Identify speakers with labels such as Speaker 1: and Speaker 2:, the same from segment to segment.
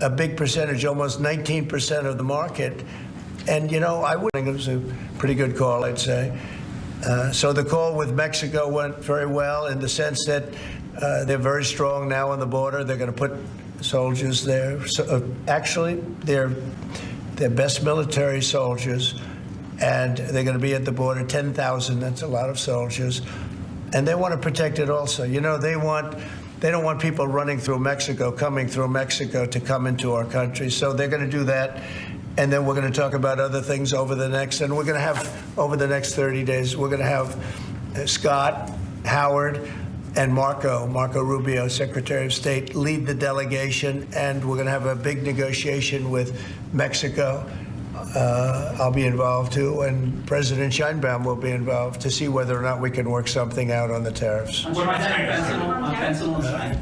Speaker 1: a big percentage, almost 19% of the market. And, I would think it was a pretty good call, I'd say. So the call with Mexico went very well in the sense that they're very strong now on the border. They're going to put soldiers there. So, actually, they're best military soldiers, and they're going to be at the border, 10,000. That's a lot of soldiers. And they want to protect it also. They don't want people running through Mexico, coming through Mexico to come into our country. So they're going to do that. And then we're going to talk about other things over the next 30 days, we're going to have Scott, Howard, and Marco Rubio, Secretary of State, lead the delegation. And we're going to have a big negotiation with Mexico. I'll be involved, too, and President Sheinbaum will be involved to see whether or not we can work something out on the tariffs.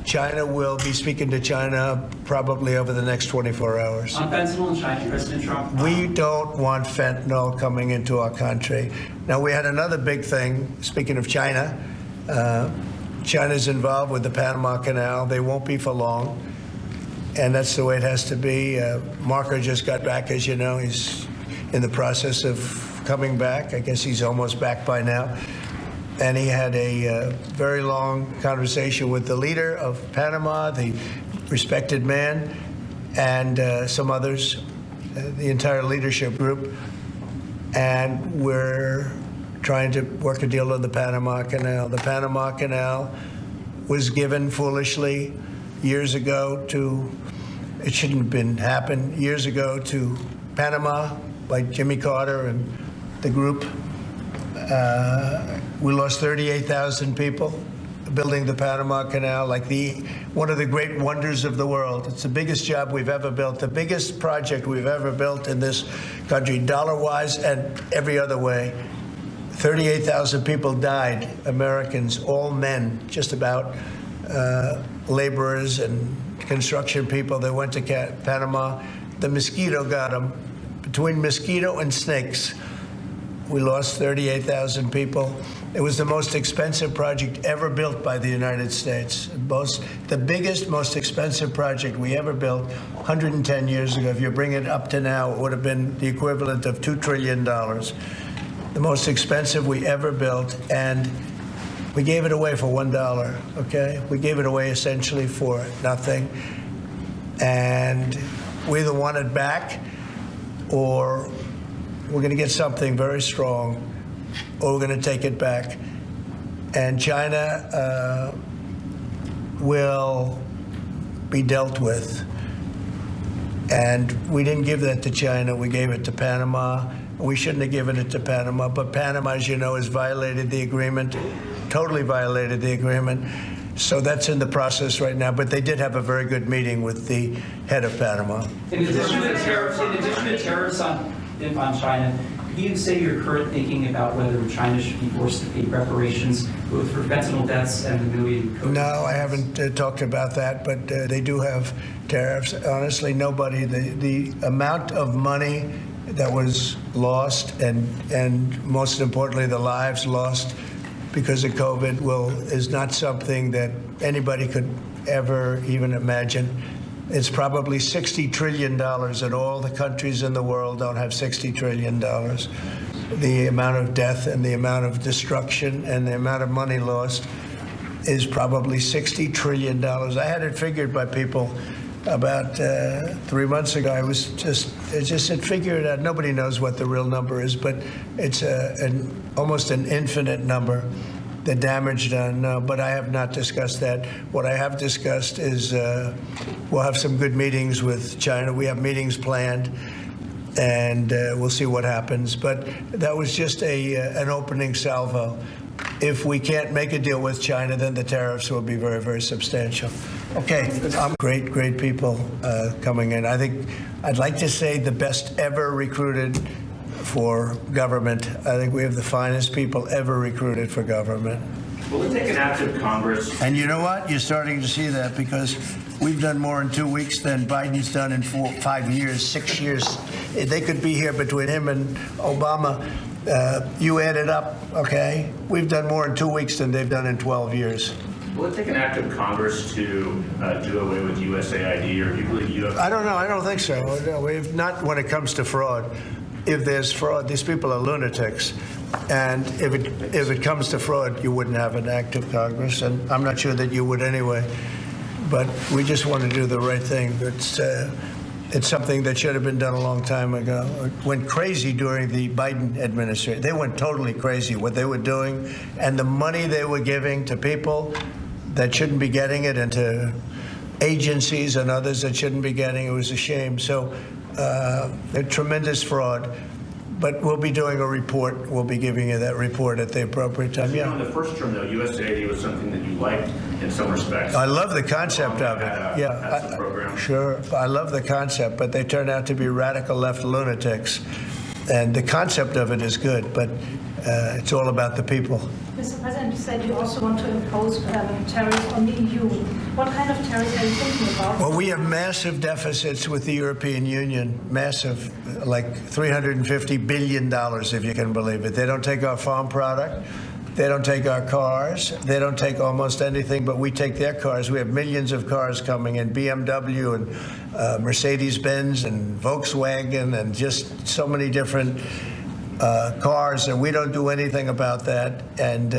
Speaker 1: China will be speaking to China probably over the next 24 hours.
Speaker 2: On fentanyl and China, President Trump.
Speaker 1: We don't want fentanyl coming into our country. Now, we had another big thing, speaking of China. China's involved with the Panama Canal. They won't be for long. And that's the way it has to be. Marco just got back, as you know. He's in the process of coming back. I guess he's almost back by now. And he had a very long conversation with the leader of Panama, the respected man, and some others, the entire leadership group. And we're trying to work a deal on the Panama Canal. The Panama Canal was given foolishly years ago it shouldn't have been happened, years ago to Panama by Jimmy Carter and the group. We lost 38,000 people building the Panama Canal, like one of the great wonders of the world. It's the biggest job we've ever built, the biggest project we've ever built in this country, dollar-wise and every other way. 38,000 people died, Americans, all men, just about, laborers and construction people. They went to Panama. The mosquito got them. Between mosquito and snakes, we lost 38,000 people. It was the most expensive project ever built by the United States. The biggest, most expensive project we ever built 110 years ago. If you bring it up to now, it would have been the equivalent of $2 trillion. The most expensive we ever built, and we gave it away for $1, okay? We gave it away essentially for nothing. And we either want it back or we're going to get something very strong, or we're going to take it back. And China will be dealt with. And we didn't give that to China. We gave it to Panama. We shouldn't have given it to Panama. But Panama, as you know, has violated the agreement, totally violated the agreement. So that's in the process right now. But they did have a very good meeting with the head of Panama.
Speaker 2: In addition to tariffs on China, can you say your current thinking about whether China should be forced to pay reparations both for fentanyl deaths and the million COVID?
Speaker 1: No, I haven't talked about that, but they do have tariffs. Honestly, nobody, the amount of money that was lost and most importantly, the lives lost because of COVID is not something that anybody could ever even imagine. It's probably $60 trillion, and all the countries in the world don't have $60 trillion. The amount of death and the amount of destruction and the amount of money lost is probably $60 trillion. I had it figured by people about 3 months ago. I just had figured out. Nobody knows what the real number is, but it's almost an infinite number. The damage done, no, but I have not discussed that. What I have discussed is we'll have some good meetings with China. We have meetings planned, and we'll see what happens. But that was just an opening salvo. If we can't make a deal with China, then the tariffs will be very, very substantial. Okay, great people coming in. I think I'd like to say the best ever recruited for government. I think we have the finest people ever recruited for government.
Speaker 3: Will it take an act of Congress?
Speaker 1: And you know what? You're starting to see that because we've done more in 2 weeks than Biden's done in 5 years, 6 years. They could be here between him and Obama. You add it up, okay? We've done more in 2 weeks than they've done in 12 years.
Speaker 3: Will it take an act of Congress to do away with USAID, or do you believe you have?
Speaker 1: I don't know. I don't think so. No, we've not when it comes to fraud. If there's fraud, these people are lunatics. And if it comes to fraud, you wouldn't have an act of Congress. And I'm not sure that you would anyway. But we just want to do the right thing. It's something that should have been done a long time ago. It went crazy during the Biden administration. They went totally crazy what they were doing, and the money they were giving to people that shouldn't be getting it, and to agencies and others that shouldn't be getting it. It was a shame. So a tremendous fraud. But we'll be doing a report. We'll be giving you that report at the appropriate time.
Speaker 3: You know, in the first term, though, USAID was something that you liked in some respects.
Speaker 1: I love the concept of it.
Speaker 3: That's the program.
Speaker 1: Sure. I love the concept, but they turn out to be radical left lunatics. And the concept of it is good, but it's all about the people.
Speaker 4: Mr. President, you said you also want to impose tariffs on the EU. What kind of tariffs are you thinking about?
Speaker 1: Well, we have massive deficits with the European Union, massive, like $350 billion, if you can believe it. They don't take our farm product. They don't take our cars. They don't take almost anything, but we take their cars. We have millions of cars coming in, BMW and Mercedes-Benz and Volkswagen and just so many different cars, and we don't do anything about that. And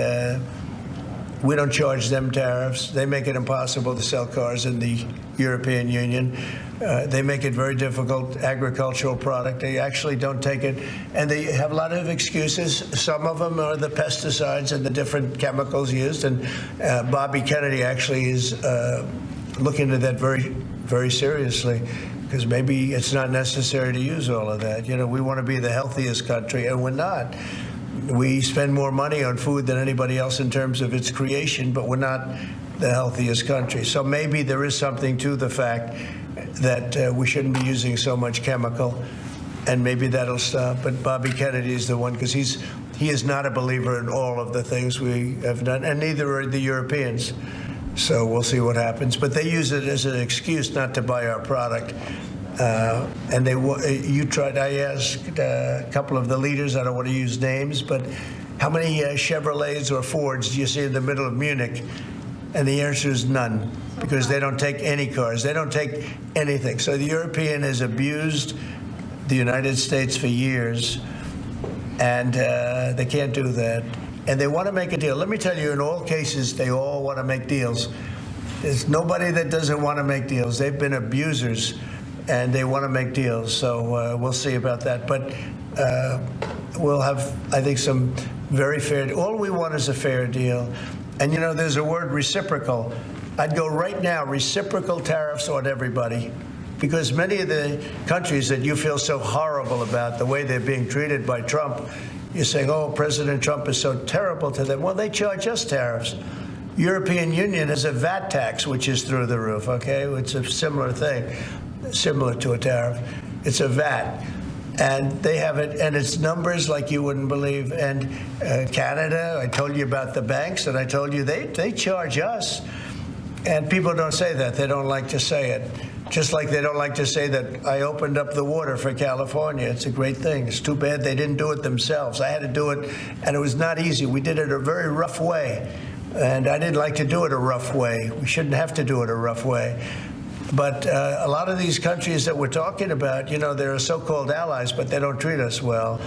Speaker 1: we don't charge them tariffs. They make it impossible to sell cars in the European Union. They make it very difficult, agricultural product. They actually don't take it. And they have a lot of excuses. Some of them are the pesticides and the different chemicals used. And Bobby Kennedy actually is looking at that very, very seriously, because maybe it's not necessary to use all of that. You know, we want to be the healthiest country, and we're not. We spend more money on food than anybody else in terms of its creation, but we're not the healthiest country. So maybe there is something to the fact that we shouldn't be using so much chemical, and maybe that'll stop. But Bobby Kennedy is the one, because he is not a believer in all of the things we have done, and neither are the Europeans. So we'll see what happens. But they use it as an excuse not to buy our product. And I asked a couple of the leaders, I don't want to use names, but how many Chevrolets or Fords do you see in the middle of Munich? And the answer is none, because they don't take any cars. They don't take anything. So the European has abused the United States for years, and they can't do that. And they want to make a deal. Let me tell you, in all cases, they all want to make deals. There's nobody that doesn't want to make deals. They've been abusers, and they want to make deals. So we'll see about that. But we'll have, I think, some very fair. All we want is a fair deal. And, you know, there's a word, reciprocal. I'd go right now, reciprocal tariffs on everybody, because many of the countries that you feel so horrible about, the way they're being treated by Trump, you're saying, oh, President Trump is so terrible to them. Well, they charge us tariffs. European Union has a VAT tax, which is through the roof, okay? It's a similar thing, similar to a tariff. It's a VAT. And they have it, and it's numbers like you wouldn't believe. And Canada, I told you about the banks, and I told you they charge us. And people don't say that. They don't like to say it. Just like they don't like to say that I opened up the water for California. It's a great thing. It's too bad they didn't do it themselves. I had to do it, and it was not easy. We did it a very rough way, and I didn't like to do it a rough way. We shouldn't have to do it a rough way. But a lot of these countries that we're talking about, you know, they're so-called allies, but they don't treat us well.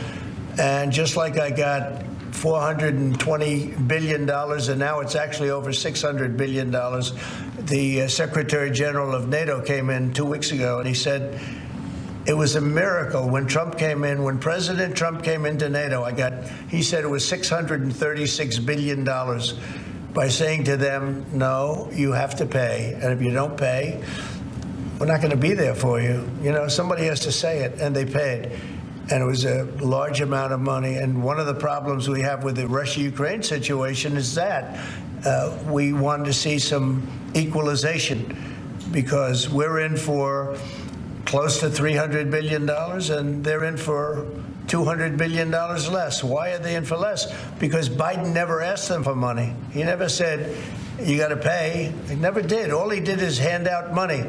Speaker 1: And just like I got $420 billion, and now it's actually over $600 billion. The Secretary General of NATO came in 2 weeks ago, and he said it was a miracle when Trump came in, when President Trump came into NATO. He said it was $636 billion by saying to them, no, you have to pay. And if you don't pay, we're not going to be there for you. You know, somebody has to say it, and they paid. And it was a large amount of money. And one of the problems we have with the Russia-Ukraine situation is that we wanted to see some equalization, because we're in for close to $300 billion, and they're in for $200 billion less. Why are they in for less? Because Biden never asked them for money. He never said, you got to pay. He never did. All he did is hand out money.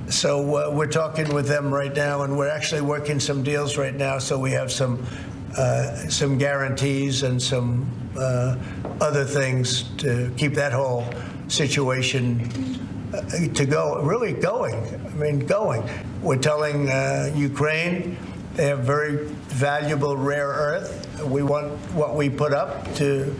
Speaker 1: So we're talking with them right now, and we're actually working some deals right now. So we have some guarantees and some other things to keep that whole situation to go, really going. I mean, going. We're telling Ukraine they have very valuable rare earth. We want what we put up to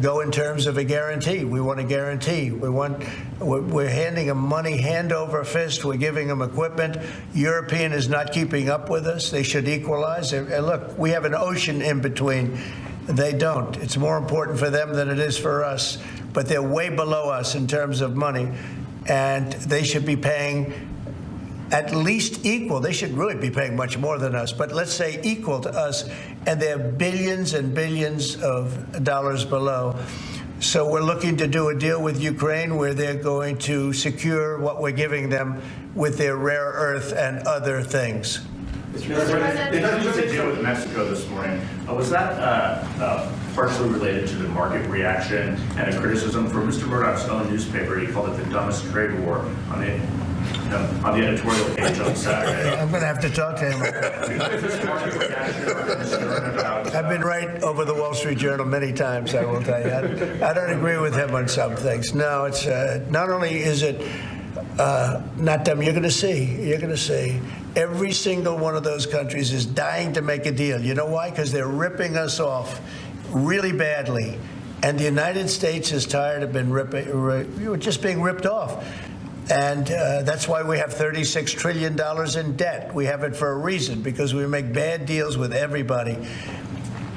Speaker 1: go in terms of a guarantee. We want a guarantee. We're handing them money hand over fist. We're giving them equipment. European is not keeping up with us. They should equalize. And look, we have an ocean in between. They don't. It's more important for them than it is for us. But they're way below us in terms of money. And they should be paying at least equal. They should really be paying much more than us, but let's say equal to us, and they're billions and billions of dollars below. So we're looking to do a deal with Ukraine where they're going to secure what we're giving them with their rare earth and other things.
Speaker 3: Mr. President, they just a deal with Mexico this morning. Was that partially related to the market reaction and a criticism from Mr. Murdoch's own newspaper? He called it the dumbest trade war on the editorial page on Saturday.
Speaker 1: I'm going to have to talk to him. I've been right over the Wall Street Journal many times, I will tell you. I don't agree with him on some things. No, it's not only is it not dumb, you're going to see. Every single one of those countries is dying to make a deal. You know why? Because they're ripping us off really badly. And the United States is tired of just being ripped off. And that's why we have $36 trillion in debt. We have it for a reason, because we make bad deals with everybody.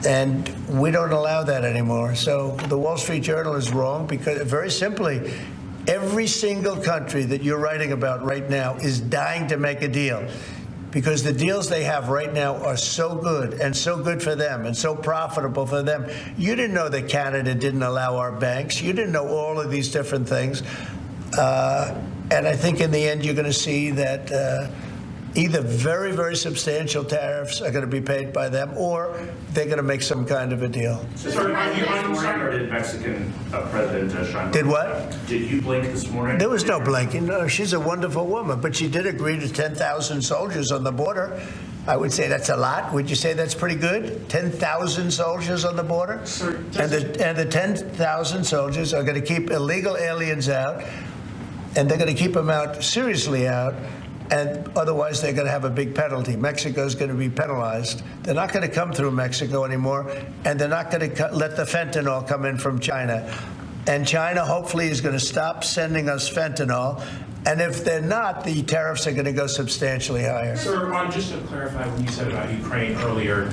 Speaker 1: And we don't allow that anymore. So the Wall Street Journal is wrong, because very simply, every single country that you're writing about right now is dying to make a deal, because the deals they have right now are so good and so good for them and so profitable for them. You didn't know that Canada didn't allow our banks. You didn't know all of these different things. And I think in the end, you're going to see that either very, very substantial tariffs are going to be paid by them, or they're going to make some kind of a deal.
Speaker 3: Sorry, or did Mexican President Sheinbaum?
Speaker 1: Did what?
Speaker 3: Did you blink this morning?
Speaker 1: There was no blinking. No, she's a wonderful woman, but she did agree to 10,000 soldiers on the border. I would say that's a lot. Would you say that's pretty good? 10,000 soldiers on the border?
Speaker 5: Sir,
Speaker 1: and the 10,000 soldiers are going to keep illegal aliens out, and they're going to keep them out, seriously out, and otherwise they're going to have a big penalty. Mexico's going to be penalized. They're not going to come through Mexico anymore, and they're not going to let the fentanyl come in from China. And China hopefully is going to stop sending us fentanyl. And if they're not, the tariffs are going to go substantially higher.
Speaker 5: Sir, just to clarify what you said about Ukraine earlier,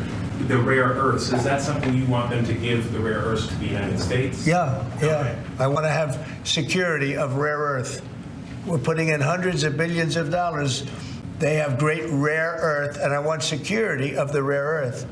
Speaker 5: the rare earths, is that something you want them to give the rare earths to the United States?
Speaker 1: Yeah.
Speaker 5: Okay.
Speaker 1: I want to have security of rare earth. We're putting in hundreds of billions of dollars. They have great rare earth, and I want security of the rare earth.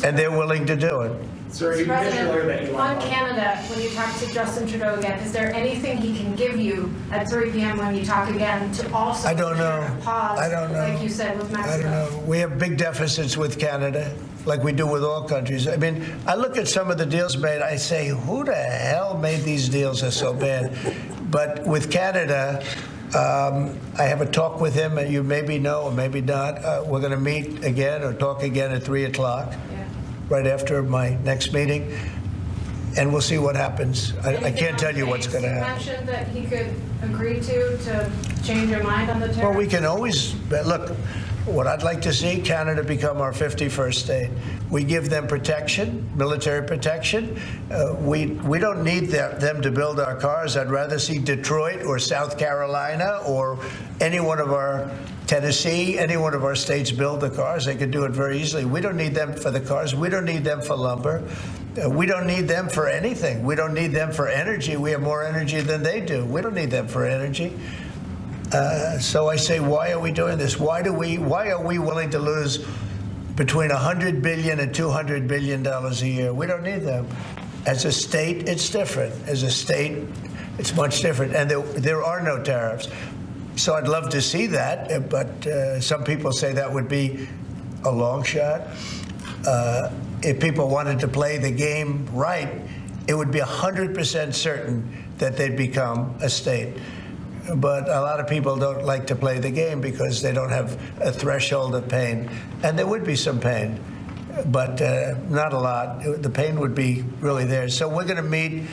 Speaker 1: And they're willing to do it.
Speaker 5: Sir,
Speaker 6: Mr.
Speaker 5: you mentioned earlier that
Speaker 6: President,
Speaker 5: you
Speaker 6: on
Speaker 5: want
Speaker 6: Canada, when you talk to Justin Trudeau again, is there anything he can give you at 3 p.m. when you talk again to also
Speaker 1: I don't know.
Speaker 6: pause,
Speaker 1: I don't know.
Speaker 6: like you said with Mexico?
Speaker 1: I don't know. We have big deficits with Canada, like we do with all countries. I mean, I look at some of the deals made, I say, who the hell made these deals are so bad? But with Canada, I have a talk with him, and you maybe know or maybe not. We're going to meet again or talk again at 3 o'clock, right after my next meeting, and we'll see what happens. I can't tell you what's going to happen.
Speaker 6: You mentioned that he could agree to change your mind on the tariff.
Speaker 1: Well, we can always, look, what I'd like to see, Canada become our 51st state. We give them protection, military protection. We don't need them to build our cars. I'd rather see Detroit or South Carolina or any one of our, Tennessee, any one of our states build the cars. They could do it very easily. We don't need them for the cars. We don't need them for lumber. We don't need them for anything. We don't need them for energy. We have more energy than they do. We don't need them for energy. So I say, why are we doing this? Why are we willing to lose between $100 billion and $200 billion a year? We don't need them. As a state, it's different. As a state, it's much different. And there are no tariffs. So I'd love to see that, but some people say that would be a long shot. If people wanted to play the game right, it would be 100% certain that they'd become a state. But a lot of people don't like to play the game because they don't have a threshold of pain. And there would be some pain, but not a lot. The pain would be really there. So we're going to meet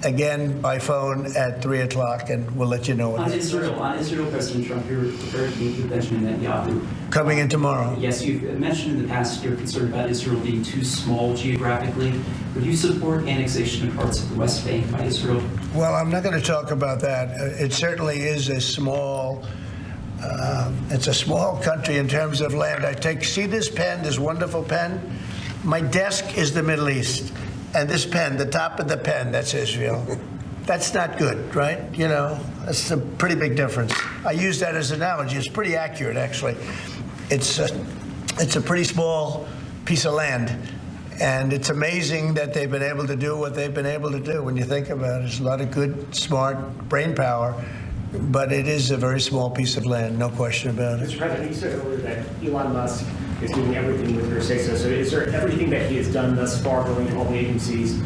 Speaker 1: again by phone at 3 o'clock, and we'll let you know what
Speaker 2: On
Speaker 1: it is.
Speaker 2: Israel, President Trump, you're referring to Benjamin Netanyahu.
Speaker 1: Coming in tomorrow.
Speaker 2: Yes, you've mentioned in the past you're concerned about Israel being too small geographically. Would you support annexation of parts of the West Bank by Israel?
Speaker 1: Well, I'm not going to talk about that. It certainly is a small. It's a small country in terms of land. See this pen, this wonderful pen? My desk is the Middle East. And this pen, the top of the pen, that's Israel. That's not good, right? You know, that's a pretty big difference. I use that as an analogy. It's pretty accurate, actually. It's a pretty small piece of land. And it's amazing that they've been able to do what they've been able to do when you think about it. There's a lot of good, smart brain power. But it is a very small piece of land, no question about it.
Speaker 7: Mr. President, you said earlier that Elon Musk is doing everything with your say-so. So is there everything that he has done thus far, going to all the agencies,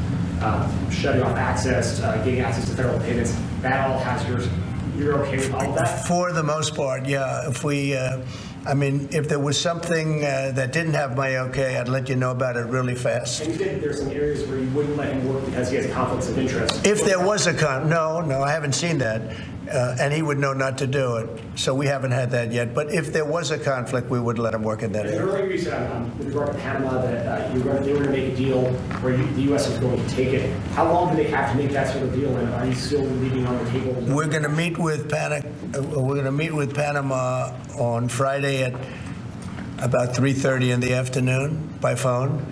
Speaker 7: shutting off access, getting access to federal payments, that all has yours? You're okay with all of that?
Speaker 1: For the most part, yeah. If there was something that didn't have my okay, I'd let you know about it really fast.
Speaker 7: And you said there's some areas where you wouldn't let him work because he has conflicts of interest.
Speaker 1: If there was a no, I haven't seen that. And he would know not to do it. So we haven't had that yet. But if there was a conflict, we would let him work in that
Speaker 7: And
Speaker 1: area.
Speaker 7: earlier you said with regard to Panama that they were going to make a deal where the U.S. was going to take it. How long do they have to make that sort of deal? And are you still leaving on the table?
Speaker 1: We're going to meet with Panama on Friday at about 3:30 in the afternoon by phone,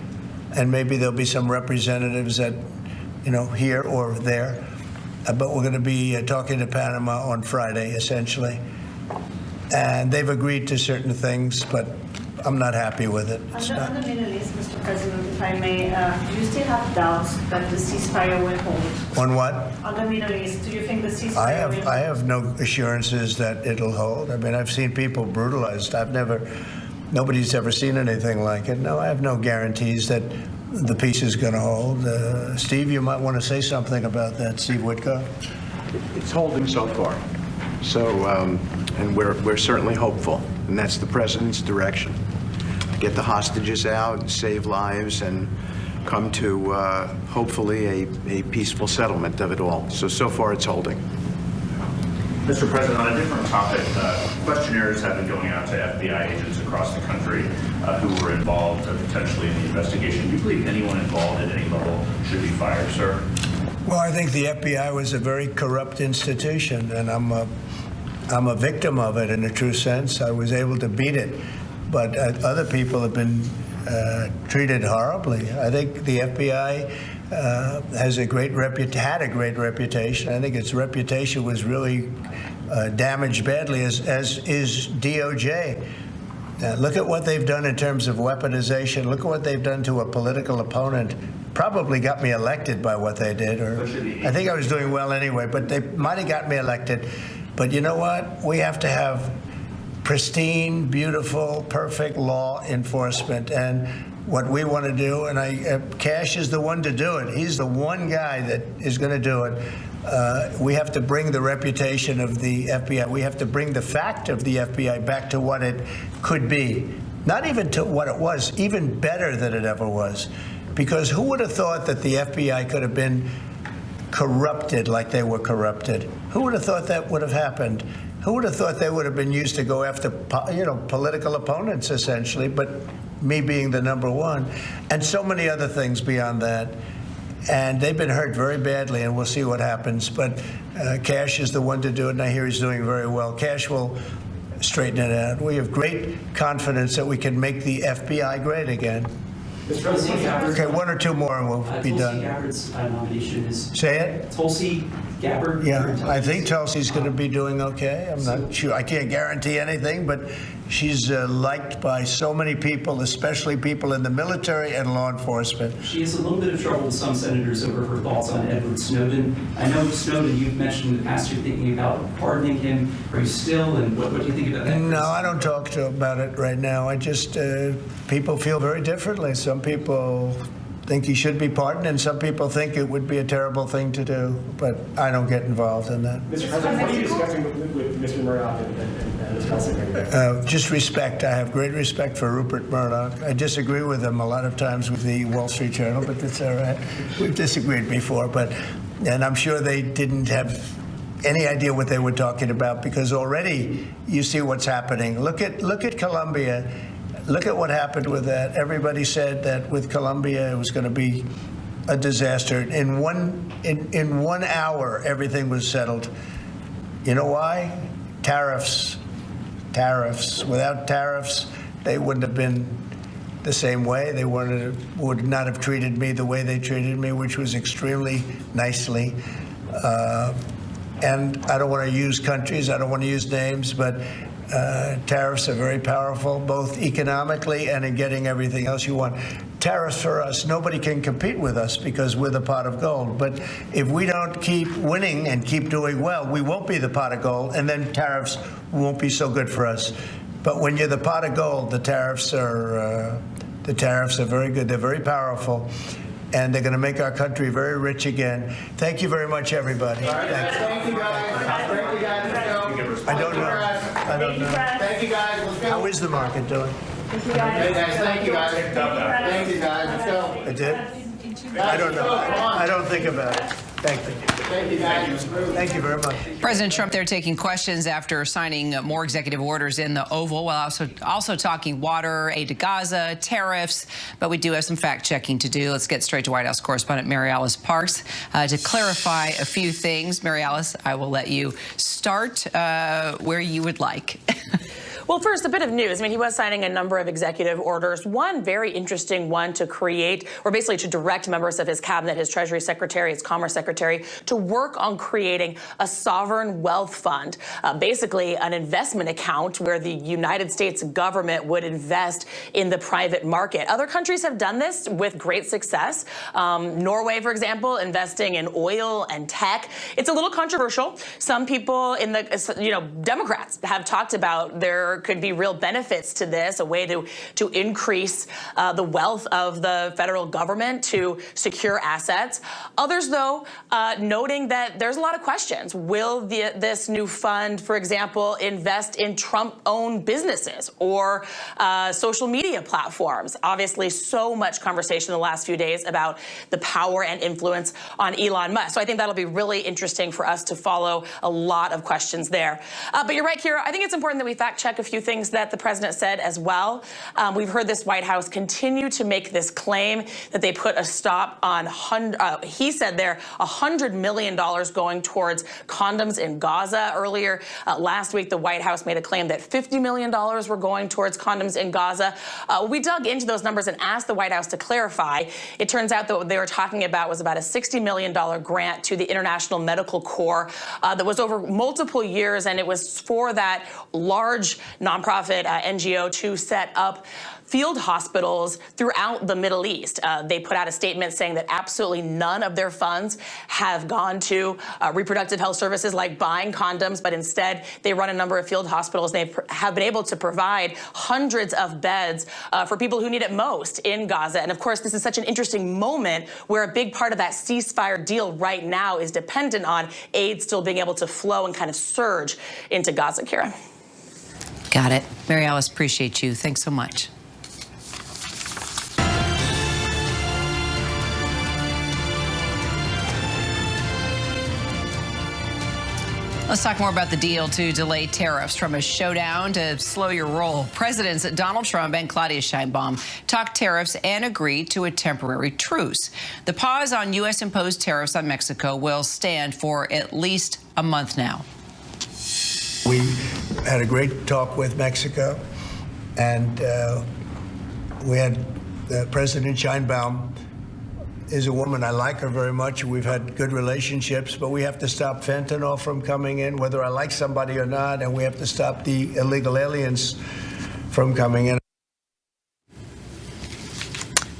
Speaker 1: and maybe there'll be some representatives at, here or there. But we're going to be talking to Panama on Friday, essentially. And they've agreed to certain things, but I'm not happy with it.
Speaker 8: On the Middle East, Mr. President, if I may, do you still have doubts that the ceasefire will hold?
Speaker 1: On what?
Speaker 8: On the Middle East, do you think the ceasefire will hold?
Speaker 1: I have no assurances that it'll hold. I mean, I've seen people brutalized. Nobody's ever seen anything like it. No, I have no guarantees that the peace is going to hold. Steve, you might want to say something about that. Steve Whitcock.
Speaker 9: It's holding so far. So, and we're certainly hopeful, and that's the president's direction. Get the hostages out, save lives, and come to hopefully a peaceful settlement of it all. So far it's holding.
Speaker 3: Mr. President, on a different topic, questionnaires have been going out to FBI agents across the country who were involved potentially in the investigation. Do you believe anyone involved at any level should be fired, sir?
Speaker 1: Well, I think the FBI was a very corrupt institution, and I'm a victim of it in a true sense. I was able to beat it, but other people have been treated horribly. I think the FBI had a great reputation. I think its reputation was really damaged badly, as is DOJ. Look at what they've done in terms of weaponization. Look at what they've done to a political opponent. Probably got me elected by what they did, or I think I was doing well anyway, but they might have got me elected. But you know what? We have to have pristine, beautiful, perfect law enforcement. And what we want to do, and Cash is the one to do it. He's the one guy that is going to do it. We have to bring the reputation of the FBI. We have to bring the fact of the FBI back to what it could be. Not even to what it was, even better than it ever was. Because who would have thought that the FBI could have been corrupted like they were corrupted? Who would have thought that would have happened? Who would have thought they would have been used to go after, political opponents, essentially, but me being the number one, and so many other things beyond that. And they've been hurt very badly, and we'll see what happens. But Cash is the one to do it, and I hear he's doing very well. Cash will straighten it out. We have great confidence that we can make the FBI great again. Okay, one or two more and we'll be done.
Speaker 2: Tulsi Gabbard's nomination is...
Speaker 1: Say it?
Speaker 2: Tulsi Gabbard?
Speaker 1: Yeah, I think Tulsi's going to be doing okay. I'm not sure. I can't guarantee anything, but she's liked by so many people, especially people in the military and law enforcement.
Speaker 2: She has a little bit of trouble with some senators over her thoughts on Edward Snowden. I know Snowden, you've mentioned in the past you're thinking about pardoning him. Are you still, and what do you think about that?
Speaker 1: No, I don't talk about it right now. I just, people feel very differently. Some people think he should be pardoned, and some people think it would be a terrible thing to do, but I don't get involved in that.
Speaker 7: Mr. President, what are you discussing with Mr. Murdoch and Ms. Kelsey?
Speaker 1: Just respect. I have great respect for Rupert Murdoch. I disagree with him a lot of times with the Wall Street Journal, but that's all right. We've disagreed before, but And I'm sure they didn't have any idea what they were talking about, because already you see what's happening. Look at Colombia. Look at what happened with that. Everybody said that with Colombia it was going to be a disaster. In 1 hour, everything was settled. You know why? Tariffs. Tariffs. Without tariffs, they wouldn't have been the same way. They would not have treated me the way they treated me, which was extremely nicely. And I don't want to use countries, I don't want to use names, but tariffs are very powerful, both economically and in getting everything else you want. Tariffs for us, nobody can compete with us because we're the pot of gold. But if we don't keep winning and keep doing well, we won't be the pot of gold, and then tariffs won't be so good for us. But when you're the pot of gold, the tariffs are very good. They're very powerful, and they're going to make our country very rich again. Thank you very much, everybody.
Speaker 10: Thank you, guys. Thank you, guys. Let's go.
Speaker 1: I don't know.
Speaker 10: Thank you, guys. Let's go.
Speaker 1: How is the market doing?
Speaker 10: Hey, guys. Thank you, guys. Thank you, guys. Let's go.
Speaker 1: It did? I don't know. I don't think about it. Thank you.
Speaker 10: Thank you, guys.
Speaker 1: Thank you very much.
Speaker 11: President Trump there taking questions after signing more executive orders in the Oval, while also talking water, aid to Gaza, tariffs. But we do have some fact-checking to do. Let's get straight to White House correspondent Mary Alice Parks to clarify a few things. Mary Alice, I will let you start where you would like.
Speaker 12: Well, first, a bit of news. I mean, he was signing a number of executive orders. One very interesting one to create, or basically to direct members of his cabinet, his Treasury Secretary, his Commerce Secretary, to work on creating a sovereign wealth fund, basically an investment account where the United States government would invest in the private market. Other countries have done this with great success. Norway, for example, investing in oil and tech. It's a little controversial. Some people in the, Democrats have talked about there could be real benefits to this, a way to increase the wealth of the federal government to secure assets. Others, though, noting that there's a lot of questions. Will this new fund, for example, invest in Trump-owned businesses or social media platforms? Obviously, so much conversation in the last few days about the power and influence on Elon Musk. So I think that'll be really interesting for us to follow. A lot of questions there. But you're right, Kira. I think it's important that we fact-check a few things that the president said as well. We've heard this White House continue to make this claim that they put a stop on, he said there, $100 million going towards condoms in Gaza. Earlier last week, the White House made a claim that $50 million were going towards condoms in Gaza. We dug into those numbers and asked the White House to clarify. It turns out that what they were talking about was about a $60 million grant to the International Medical Corps that was over multiple years, and it was for that large nonprofit NGO to set up field hospitals throughout the Middle East. They put out a statement saying that absolutely none of their funds have gone to reproductive health services like buying condoms, but instead they run a number of field hospitals. They have been able to provide hundreds of beds for people who need it most in Gaza. And of course, this is such an interesting moment where a big part of that ceasefire deal right now is dependent on aid still being able to flow and kind of surge into Gaza, Kira.
Speaker 11: Got it. Mary Alice, appreciate you. Thanks so much. Let's talk more about the deal to delay tariffs from a showdown to slow your roll. Presidents Donald Trump and Claudia Sheinbaum talked tariffs and agreed to a temporary truce. The pause on U.S.-imposed tariffs on Mexico will stand for at least a month now.
Speaker 1: We had a great talk with Mexico, and we had President Sheinbaum is a woman. I like her very much. We've had good relationships, but we have to stop fentanyl from coming in, whether I like somebody or not, and we have to stop the illegal aliens from coming in.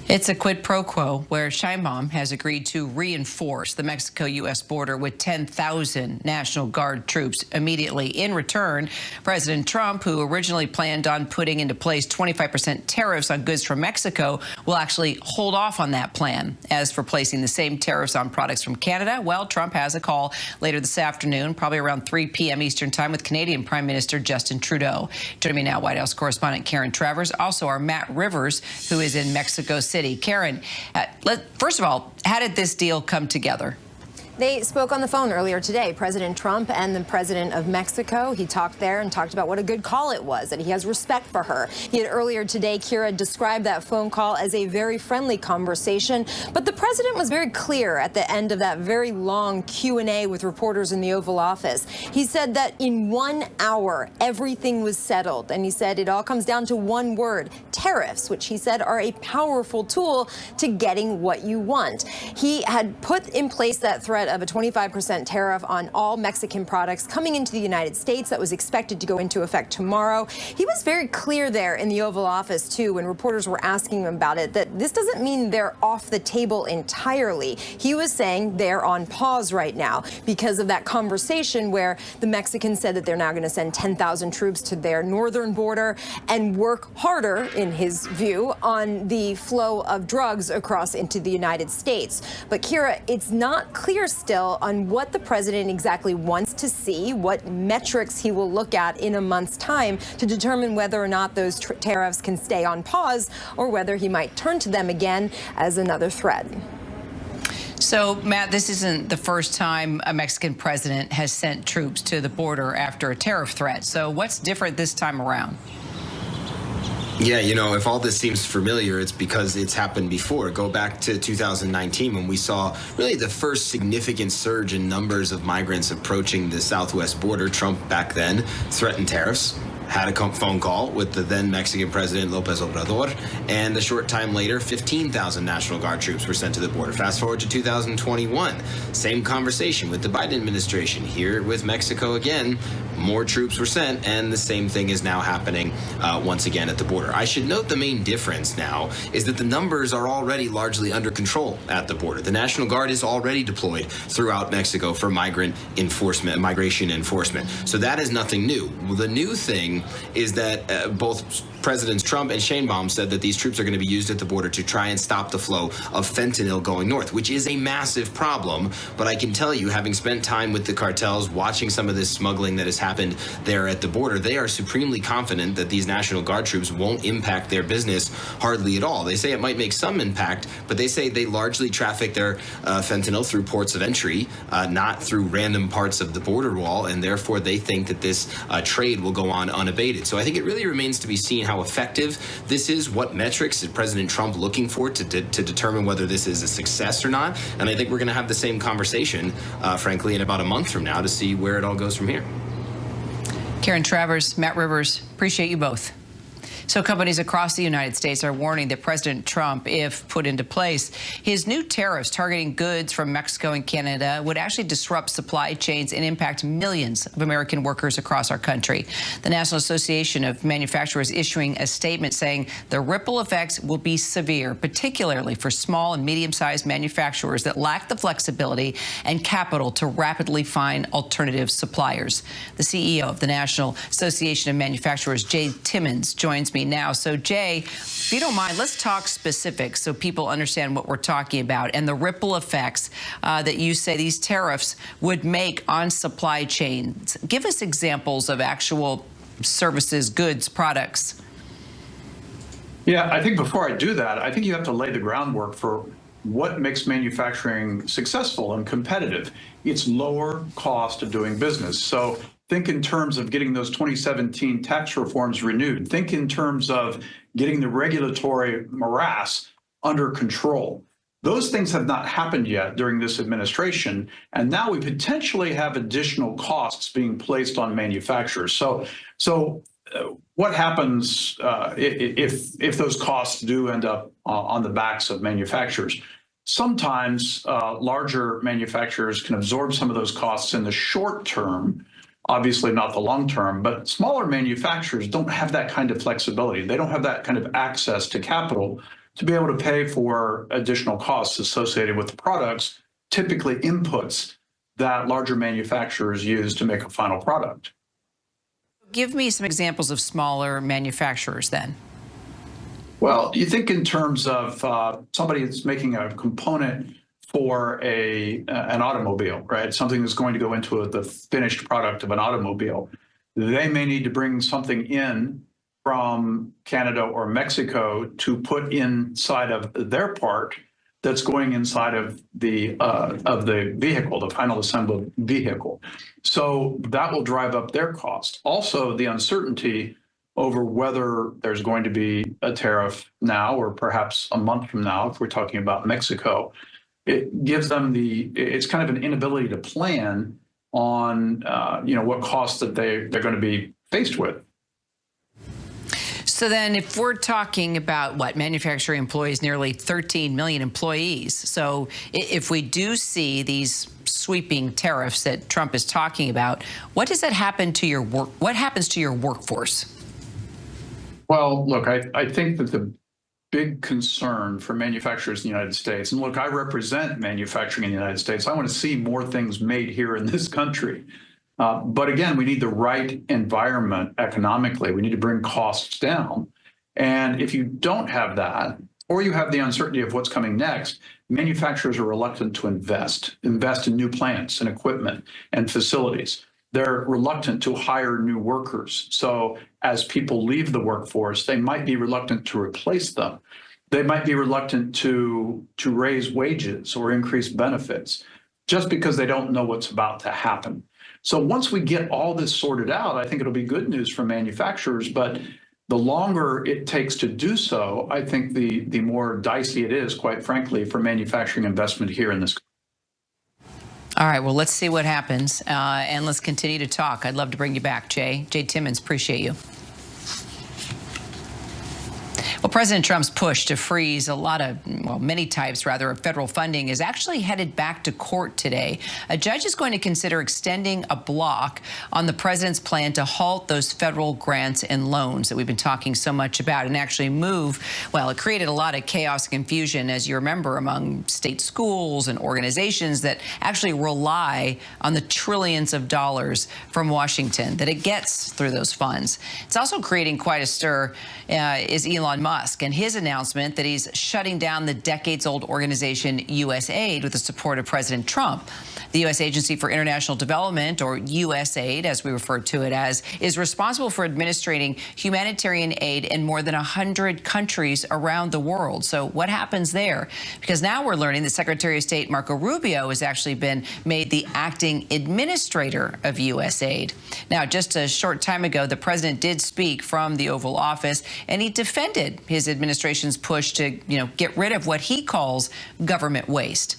Speaker 11: It's a quid pro quo where Sheinbaum has agreed to reinforce the Mexico-U.S. border with 10,000 National Guard troops immediately. In return, President Trump, who originally planned on putting into place 25% tariffs on goods from Mexico, will actually hold off on that plan. As for placing the same tariffs on products from Canada, well, Trump has a call later this afternoon, probably around 3 p.m. Eastern Time, with Canadian Prime Minister Justin Trudeau. Joining me now, White House correspondent Karen Travers, also our Matt Rivers, who is in Mexico City. Karen, first of all, how did this deal come together?
Speaker 13: They spoke on the phone earlier today, President Trump and the president of Mexico. He talked there and talked about what a good call it was, that he has respect for her. He had earlier today, Kira, described that phone call as a very friendly conversation. But the president was very clear at the end of that very long Q&A with reporters in the Oval Office. He said that in 1 hour, everything was settled. And he said it all comes down to one word, tariffs, which he said are a powerful tool to getting what you want. He had put in place that threat of a 25% tariff on all Mexican products coming into the United States that was expected to go into effect tomorrow. He was very clear there in the Oval Office, too, when reporters were asking him about it, that this doesn't mean they're off the table entirely. He was saying they're on pause right now because of that conversation where the Mexicans said that they're now going to send 10,000 troops to their northern border and work harder, in his view, on the flow of drugs across into the United States. But Kira, it's not clear still on what the president exactly wants to see, what metrics he will look at in a month's time to determine whether or not those tariffs can stay on pause or whether he might turn to them again as another threat.
Speaker 11: So, Matt, this isn't the first time a Mexican president has sent troops to the border after a tariff threat. So what's different this time around?
Speaker 14: Yeah, you know, if all this seems familiar, it's because it's happened before. Go back to 2019 when we saw really the first significant surge in numbers of migrants approaching the southwest border. Trump back then threatened tariffs, had a phone call with the then Mexican president, López Obrador, and a short time later, 15,000 National Guard troops were sent to the border. Fast forward to 2021, same conversation with the Biden administration. Here with Mexico again, more troops were sent, and the same thing is now happening once again at the border. I should note the main difference now is that the numbers are already largely under control at the border. The National Guard is already deployed throughout Mexico for migration enforcement. So that is nothing new. The new thing is that both Presidents Trump and Sheinbaum said that these troops are going to be used at the border to try and stop the flow of fentanyl going north, which is a massive problem. But I can tell you, having spent time with the cartels, watching some of this smuggling that has happened there at the border, they are supremely confident that these National Guard troops won't impact their business hardly at all. They say it might make some impact, but they say they largely traffic their fentanyl through ports of entry, not through random parts of the border wall, and therefore they think that this trade will go on unabated. So I think it really remains to be seen how effective this is. What metrics is President Trump looking for to determine whether this is a success or not? And I think we're going to have the same conversation, frankly, in about a month from now to see where it all goes from here.
Speaker 11: Karen Travers, Matt Rivers, appreciate you both. So companies across the United States are warning that President Trump, if put into place, his new tariffs targeting goods from Mexico and Canada would actually disrupt supply chains and impact millions of American workers across our country. The National Association of Manufacturers issuing a statement saying the ripple effects will be severe, particularly for small and medium-sized manufacturers that lack the flexibility and capital to rapidly find alternative suppliers. The CEO of the National Association of Manufacturers, Jay Timmons, joins me now. So, Jay, if you don't mind, let's talk specifics so people understand what we're talking about and the ripple effects that you say these tariffs would make on supply chains. Give us examples of actual services, goods, products.
Speaker 15: Yeah, I think before I do that, I think you have to lay the groundwork for what makes manufacturing successful and competitive. It's lower cost of doing business. So think in terms of getting those 2017 tax reforms renewed. Think in terms of getting the regulatory morass under control. Those things have not happened yet during this administration, and now we potentially have additional costs being placed on manufacturers. So what happens if those costs do end up on the backs of manufacturers? Sometimes larger manufacturers can absorb some of those costs in the short term, obviously not the long term, but smaller manufacturers don't have that kind of flexibility. They don't have that kind of access to capital to be able to pay for additional costs associated with the products, typically inputs that larger manufacturers use to make a final product.
Speaker 11: Give me some examples of smaller manufacturers then.
Speaker 15: Well, you think in terms of somebody that's making a component for an automobile, right? Something that's going to go into the finished product of an automobile. They may need to bring something in from Canada or Mexico to put inside of their part that's going inside of the vehicle, the final assembled vehicle. So that will drive up their cost. Also, the uncertainty over whether there's going to be a tariff now or perhaps a month from now, if we're talking about Mexico, it gives them it's kind of an inability to plan on what costs that they're going to be faced with.
Speaker 11: So then if we're talking about manufacturing employees, nearly 13 million employees. So if we do see these sweeping tariffs that Trump is talking about, what does that happen to your work? What happens to your workforce?
Speaker 15: Well, look, I think that the big concern for manufacturers in the United States, and look, I represent manufacturing in the United States. I want to see more things made here in this country. But again, we need the right environment economically. We need to bring costs down. And if you don't have that, or you have the uncertainty of what's coming next, manufacturers are reluctant to invest in new plants and equipment and facilities. They're reluctant to hire new workers. So as people leave the workforce, they might be reluctant to replace them. They might be reluctant to raise wages or increase benefits just because they don't know what's about to happen. So once we get all this sorted out, I think it'll be good news for manufacturers, but the longer it takes to do so, I think the more dicey it is, quite frankly, for manufacturing investment here in this country.
Speaker 11: All right, well, let's see what happens, and let's continue to talk. I'd love to bring you back, Jay. Jay Timmons, appreciate you. Well, President Trump's push to freeze many types of federal funding is actually headed back to court today. A judge is going to consider extending a block on the president's plan to halt those federal grants and loans that we've been talking so much about and actually move. Well, it created a lot of chaos and confusion, as you remember, among state schools and organizations that actually rely on the trillions of dollars from Washington that it gets through those funds. It's also creating quite a stir is Elon Musk and his announcement that he's shutting down the decades-old organization USAID with the support of President Trump. The U.S. Agency for International Development, or USAID, as we refer to it as, is responsible for administering humanitarian aid in more than 100 countries around the world. So what happens there? Because now we're learning that Secretary of State Marco Rubio has actually been made the acting administrator of USAID. Now, just a short time ago, the president did speak from the Oval Office, and he defended his administration's push to, get rid of what he calls government waste.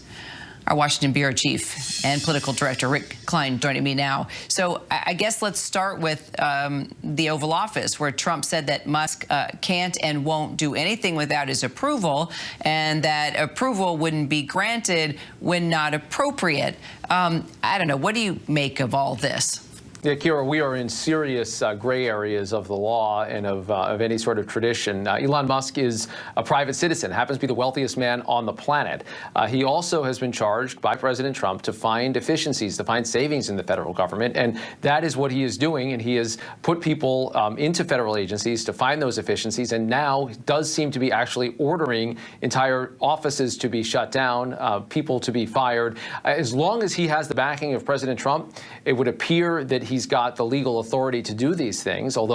Speaker 11: Our Washington bureau chief and political director, Rick Klein, joining me now. So I guess let's start with the Oval Office, where Trump said that Musk can't and won't do anything without his approval, and that approval wouldn't be granted when not appropriate. I don't know. What do you make of all this?
Speaker 16: Yeah, Kira, we are in serious gray areas of the law and of any sort of tradition. Elon Musk is a private citizen, happens to be the wealthiest man on the planet. He also has been charged by President Trump to find efficiencies, to find savings in the federal government, and that is what he is doing. And he has put people into federal agencies to find those efficiencies, and now does seem to be actually ordering entire offices to be shut down, people to be fired. As long as he has the backing of President Trump, it would appear that he's got the legal authority to do these things, although